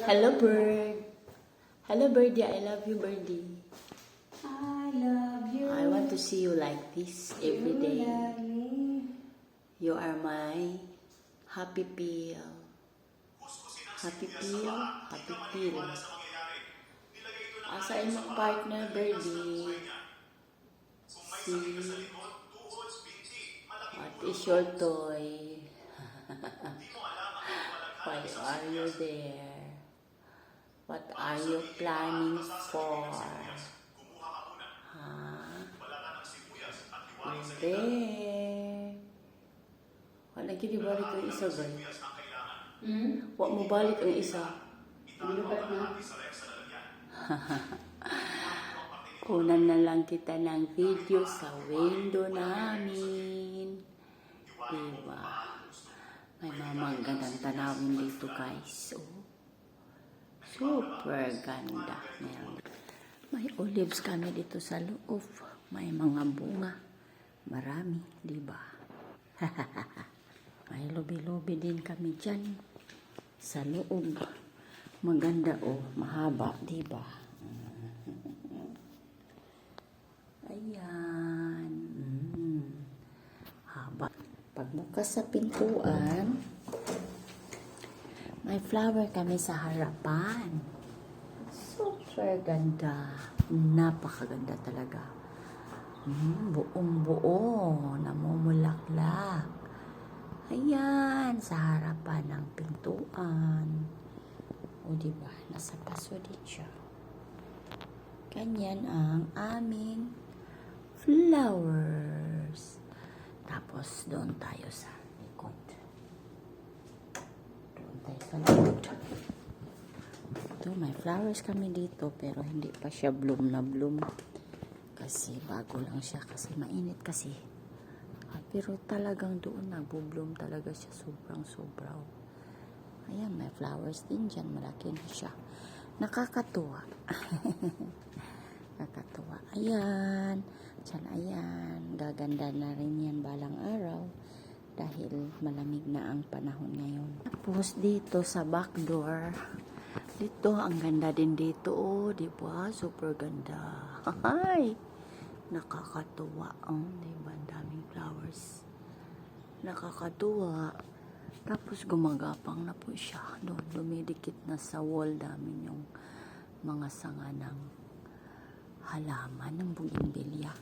Hello, bird. Hello, birdie. I love you, birdie. I love you. I want to see you like this every You day. love me. You are my happy pill. Happy pill, happy pill. Asa imong partner, birdie? See? What is your toy? Why are you there? What are you planning for? Huh? You there? Wala gini balik ang isa, girl. Wala mo balik ang isa. Lubat na. Kunan na lang kita ng video sa window namin. Diba? May mga gandang tanawin dito, guys. Oh. Super ganda. May olives kami dito sa loob. May mga bunga. Marami, diba? May lobi-lobi din kami dyan. Sa loob. Maganda, oh. Mahaba, diba? Ayan. Haba. Pagbukas sa pintuan, may flower kami sa harapan. Super ganda. Napakaganda talaga. Buong-buo. Namumulaklak. Ayan. Sa harapan ng pintuan. O diba? Nasa paso din siya. Ganyan ang aming flowers. Tapos doon tayo sa likod. Doon tayo sa likod. Ito, may flowers kami dito pero hindi pa siya bloom na bloom. Kasi bago lang siya kasi mainit kasi. Pero talagang doon nagbo-bloom talaga siya sobrang sobra. Ayan, may flowers din dyan. Malaki na siya. Nakakatuwa. Nakakatuwa. Ayan. Diyan, ayan. Gaganda na rin yan balang araw. Dahil malamig na ang panahon ngayon. Tapos dito sa back door. Dito, ang ganda din dito. Oh, diba? Super ganda. Hi! Nakakatuwa. Oh, diba? Ang daming flowers. Nakakatuwa. Tapos gumagapang na po siya. Doon, dumidikit na sa wall namin yung mga sanga ng halaman ng bougainvillea.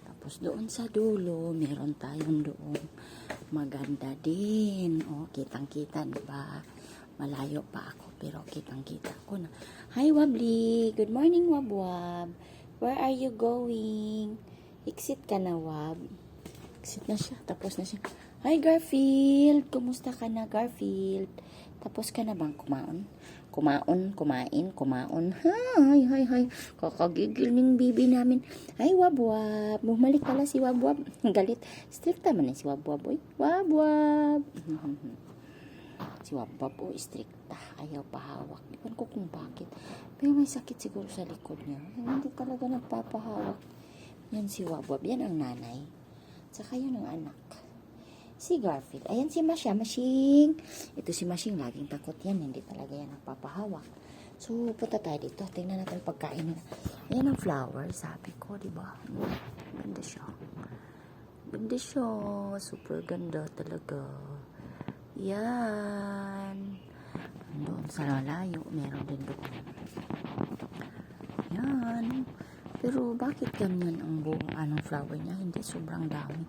Tapos doon sa dulo, meron tayong doon maganda din. O, kitang-kita, diba? Malayo pa ako, pero kitang-kita ko na. Hi, Wabli! Good morning, Wab-Wab! Where are you going? Exit ka na, Wab. Exit na siya. Tapos na siya. Hi, Garfield! Kumusta ka na, Garfield? Tapos ka na bang kumaon? Kumain. Hi. Kakagigil ng bibi namin. Hi, Wab-Wab. Bumalik pala si Wab-Wab. Galit. Strict naman si Wab-Wab, oy. Wab-Wab. Si Wab-Wab, oh, stricta. Ayaw pahawak. Iwan ko kung bakit. Pero may sakit siguro sa likod niya. Hindi talaga nagpapahawak. Yan si Wab-Wab. Yan ang nanay. Saka yun ang anak. Si Garfield. Ayan si Mashing. Ito si Mashing. Laging takot yan. Hindi talaga yan nagpapahawak. So, punta tayo dito. Tingnan natin pagkain nila. Ayan ang flower. Sabi ko, diba? Ganda siya. Ganda siya. Super ganda talaga. Yan. Doon sa lalayo. Meron din doon. Yan. Pero bakit ganyan ang buong anong flower niya? Hindi sobrang dami.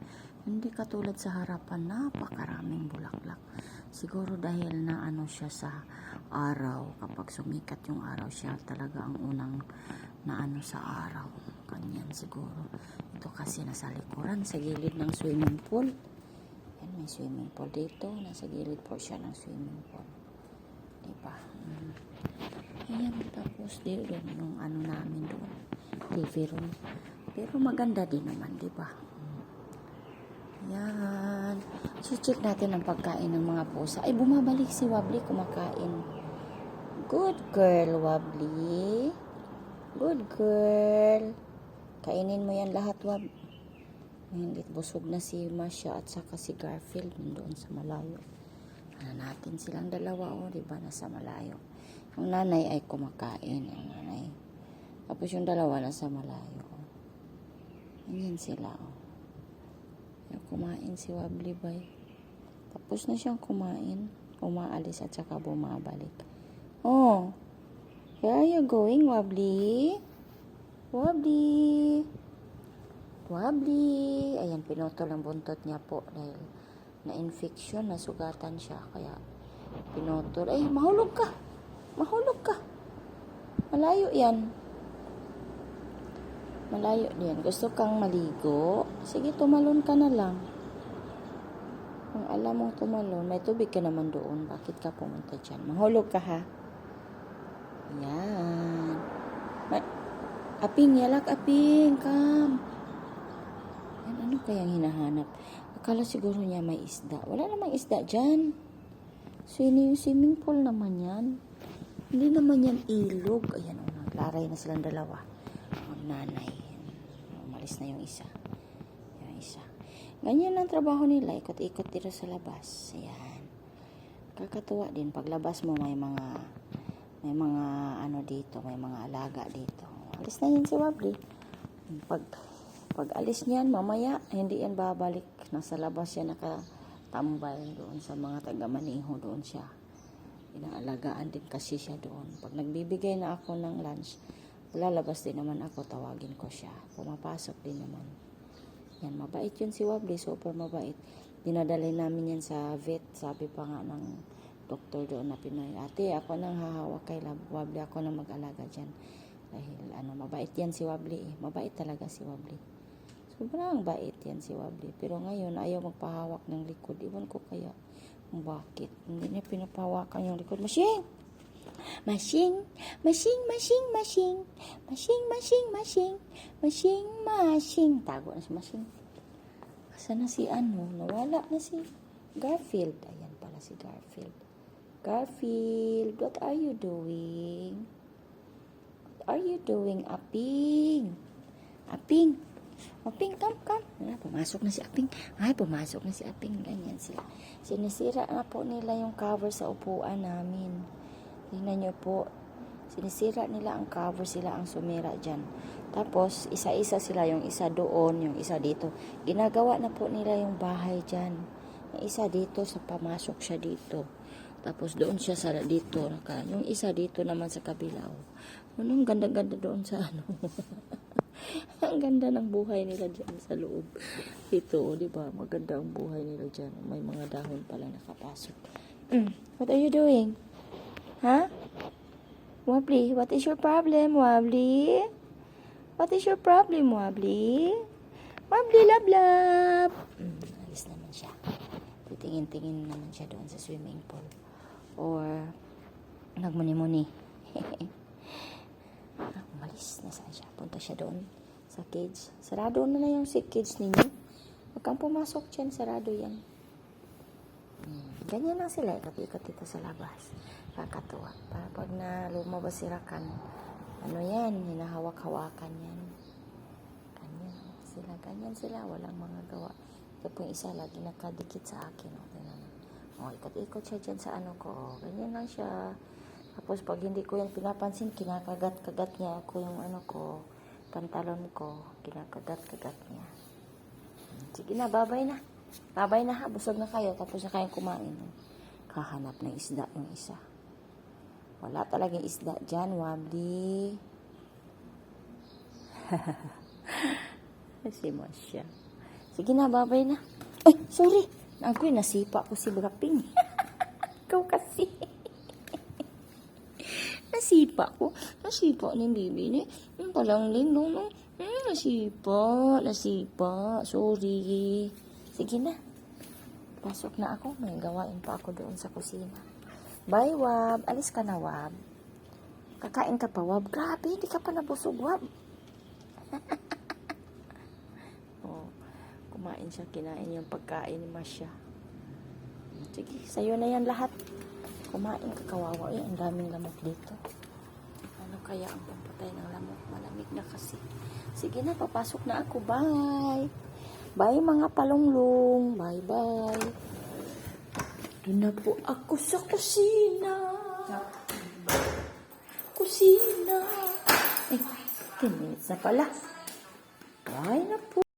Hindi katulad sa harapan, napakaraming bulaklak. Siguro dahil na ano siya sa araw. Kapag sumikat yung araw siya, talaga ang unang na ano sa araw. Ganyan siguro. Ito kasi nasa likuran, sa gilid ng swimming pool. Yan, may swimming pool dito. Nasa gilid po siya ng swimming pool. Diba? Ayan, tapos dito yung ano namin doon. TV room. Pero maganda din naman, diba? Yan. So, check natin ang pagkain ng mga pusa. Ay, bumabalik si Wabli kumakain. Good girl, Wabli. Good girl. Kainin mo yan lahat, Wab. Hindi, busog na si Masha at saka si Garfield doon sa malayo. Natin silang dalawa, oh, di ba, nasa malayo. Yung nanay ay kumakain, yung nanay. Tapos yung dalawa nasa malayo. Ganyan sila, oh. Yung kumain si Wobbly Bay. Tapos na siyang kumain. Umaalis at saka bumabalik. Oh, where are you going, Wobbly? Wobbly. Wobbly. Ayan, pinutol ang buntot niya po dahil na-infection, nasugatan siya. Kaya, pinutol. Ay, mahulog ka. Mahulog ka. Malayo yan. Malayo din. Gusto kang maligo? Sige, tumalon ka na lang. Kung alam mong tumalon, may tubig ka naman doon. Bakit ka pumunta dyan? Mahulog ka, ha? Yan. Aping, yalak, Aping. Come. Yan, ano kayang hinahanap? Akala siguro niya may isda. Wala namang isda dyan. Swimming pool naman yan. Hindi naman yan ilog. Ayan, naglaray na silang dalawa. Nanay. Umalis na yung isa. Yung isa. Ganyan ang trabaho nila. Ikot-ikot dito sa labas. Ayan. Kakatuwa din. Paglabas mo may mga ano dito. May mga alaga dito. Alis na yan si Wobbly. Pag alis niyan, mamaya, hindi yan babalik. Nasa labas siya nakatambay doon sa mga taga-Maniho. Doon siya. Inaalagaan din kasi siya doon. Pag nagbibigay na ako ng lunch, lalabas din naman ako, tawagin ko siya. Pumapasok din naman. Yan, mabait yun si Wobbly, super mabait. Dinadalhin namin yan sa vet. Sabi pa nga ng doktor doon na Pinoy, ate, ako nang hahawak kay Wobbly, ako nang mag-alaga dyan. Dahil, mabait yan si Wobbly eh. Mabait talaga si Wobbly. Sobrang bait yan si Wobbly. Pero ngayon, ayaw magpahawak ng likod. Iwan ko kaya kung bakit. Hindi niya pinapahawakan yung likod. Mashing! Mashing, mashing, mashing, mashing, mashing, mashing, mashing, mashing, mashing. Tago na si Mashing. Asa na si nawala na si Garfield. Ayan pala si Garfield. Garfield, what are you doing? What are you doing, Aping? Aping, Aping, come. Pumasok na si Aping. Ay, pumasok na si Aping. Ganyan sila. Sinisira na po nila yung cover sa upuan namin. Tingnan nyo po, sinisira nila ang cover, sila ang sumira dyan. Tapos, isa-isa sila, yung isa doon, yung isa dito. Ginagawa na po nila yung bahay dyan. Yung isa dito, sa pamasok siya dito. Tapos, doon siya sa dito. Yung isa dito naman sa kabilaw. Anong ganda-ganda doon sa Ang ganda ng buhay nila dyan sa loob. Ito, di ba? Maganda ang buhay nila dyan. May mga dahon pala nakapasok. What are you doing? Huh? Wobbly, what is your problem, Wobbly? What is your problem, Wobbly? Wobbly, love. Alis naman siya. Titingin-tingin naman siya doon sa swimming pool. Or, nagmuni-muni. Umalis na saan siya. Punta siya doon sa cage. Sarado na yung cage ninyo. Huwag kang pumasok dyan. Sarado yan. Ganyan lang sila. Ikot-ikot dito sa labas. Kakatuwa. Para pag na lumabas sila yan, hinahawak-hawakan yan. Ganyan sila. Walang mga gawa. Ito po yung isa, lagi nakadikit sa akin. Ikot-ikot siya dyan sa ko. Ganyan lang siya. Tapos pag hindi ko yan pinapansin, kinakagat-kagat niya ako yung pantalon ko. Kinakagat-kagat niya. Sige na, babay na. Babay na ha, busog na kayo. Tapos na kayong kumain. Kahanap ng isda yung isa. Wala talagang isda dyan, Wobbly. Si Masya. Sige na, babay na. Ay, sorry. Ako'y nasipa ko si Braping. Ikaw kasi. Nasipa ko. Nasipa ni Bibi ni. Palang linong. Nasipa. Sorry. Sige na. Pasok na ako. May gawain pa ako doon sa kusina. Bye, Wob. Alis ka na, Wob. Kakain ka pa, Wob. Grabe, hindi ka pa nabusog, Wob. Kumain siya. Kinain yung pagkain ni Masya. Sige, sa'yo na yan lahat. Kumain ka, kawawa. Ang daming lamok dito. Ano kaya ang pampatay ng lamok? Malamig na kasi. Sige na, papasok na ako. Bye. Bye, mga palunglong. Bye-bye. Dito na po ako sa kusina. Kusina. Ay, 10 minutes na pala. Bye na po.